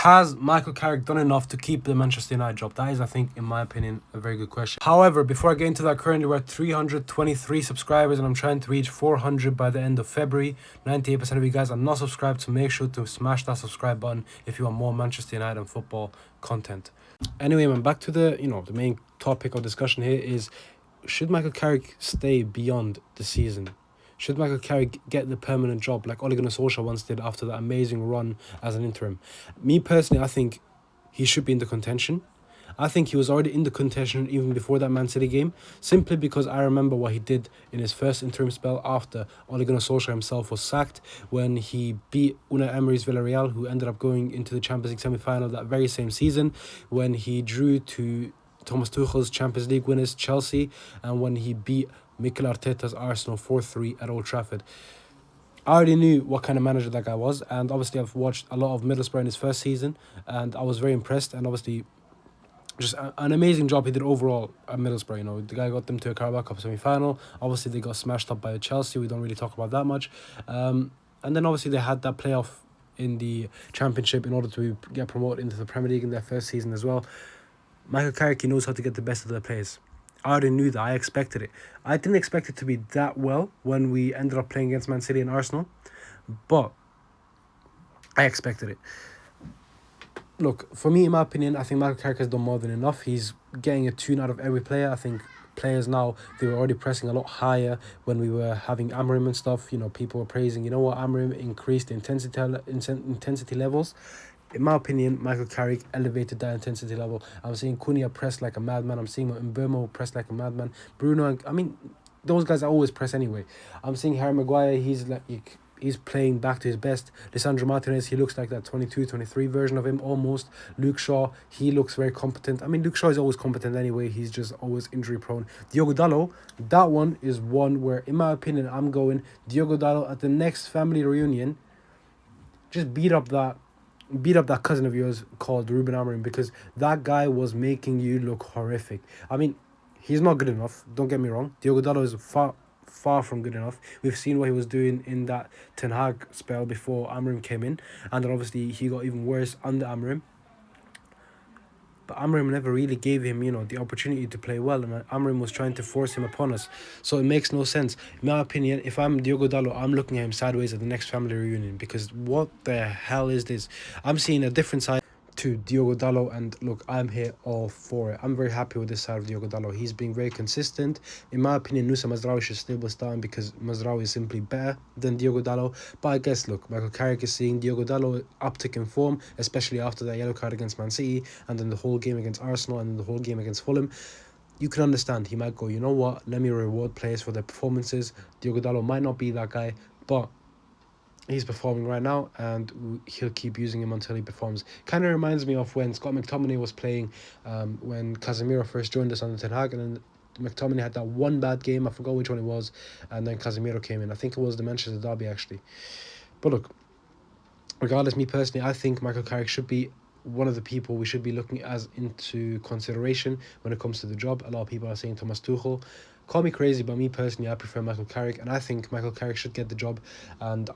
Has Michael Carrick done enough to keep the Manchester United job? That is, I think, in my opinion, a very good question. However, before I get into that, currently we're at 323 subscribers and I'm trying to reach 400 by the end of February. 98% of you guys are not subscribed, so make sure to smash that subscribe button if you want more Manchester United and football content. Anyway, man, back to the main topic of discussion here is, should Michael Carrick stay beyond the season? Should Michael Carrick get the permanent job like Ole Gunnar Solskjaer once did after that amazing run as an interim? Me personally, I think he should be in the contention. I think he was already in the contention even before that Man City game, simply because I remember what he did in his first interim spell after Ole Gunnar Solskjaer himself was sacked, when he beat Unai Emery's Villarreal, who ended up going into the Champions League semi-final that very same season, when he drew to Thomas Tuchel's Champions League winners Chelsea, and when he beat Mikel Arteta's Arsenal 4-3 at Old Trafford. I already knew what kind of manager that guy was, and obviously I've watched a lot of Middlesbrough in his first season, and I was very impressed, and obviously just an amazing job he did overall at Middlesbrough. The guy got them to a Carabao Cup semi-final. Obviously they got smashed up by Chelsea. We don't really talk about that much. And then obviously they had that playoff in the Championship in order to get promoted into the Premier League in their first season as well. Michael Carrick, he knows how to get the best of their players. I already knew that. I expected it. I didn't expect it to be that well when we ended up playing against Man City and Arsenal, but I expected it. Look, for me, in my opinion, I think Michael Carrick has done more than enough. He's getting a tune out of every player. I think players now, they were already pressing a lot higher when we were having Amorim and stuff. People were praising, Amorim increased the intensity levels. In my opinion, Michael Carrick elevated that intensity level. I'm seeing Cunha press like a madman. I'm seeing Mbeumo press like a madman. Bruno, those guys always press anyway. I'm seeing Harry Maguire, he's playing back to his best. Lisandro Martinez, he looks like that 22, 23 version of him almost. Luke Shaw, he looks very competent. Luke Shaw is always competent anyway. He's just always injury prone. Diogo Dalot, that one is one where, in my opinion, I'm going Diogo Dalot at the next family reunion. Just beat up that cousin of yours called Ruben Amorim, because that guy was making you look horrific. He's not good enough, don't get me wrong. Diogo Dalot is far from good enough. We've seen what he was doing in that Ten Hag spell before Amorim came in, and then obviously he got even worse under Amorim. But Amorim never really gave him, the opportunity to play well, and Amorim was trying to force him upon us. So it makes no sense. In my opinion, if I'm Diogo Dalot, I'm looking at him sideways at the next family reunion, because what the hell is this? I'm seeing a different side to Diogo Dalot, and look, I'm here all for it. I'm very happy with this side of Diogo Dalot. He's being very consistent. In my opinion, Nusa Mazraoui should still be starting, because Mazraoui is simply better than Diogo Dalot. But I guess, look, Michael Carrick is seeing Diogo Dalot uptick in form, especially after that yellow card against Man City, and then the whole game against Arsenal, and then the whole game against Fulham. You can understand, he might go, you know what, let me reward players for their performances. Diogo Dalot might not be that guy, but he's performing right now, and he'll keep using him until he performs. Kind of reminds me of when Scott McTominay was playing, when Casemiro first joined us under Ten Hag, and then McTominay had that one bad game, I forgot which one it was, and then Casemiro came in. I think it was the Manchester derby, actually. But look, regardless, me personally, I think Michael Carrick should be one of the people we should be looking as into consideration when it comes to the job. A lot of people are saying Thomas Tuchel. Call me crazy, but me personally, I prefer Michael Carrick, and I think Michael Carrick should get the job. And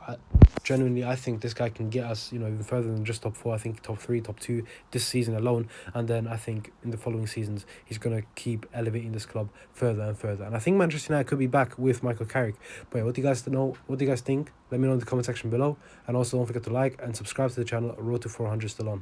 genuinely, I think this guy can get us, even further than just top 4. I think top 3, top 2 this season alone. And then I think in the following seasons, he's going to keep elevating this club further and further. And I think Manchester United could be back with Michael Carrick. But what do you guys know? What do you guys think? Let me know in the comment section below. And also don't forget to like and subscribe to the channel. Road to 400 still on.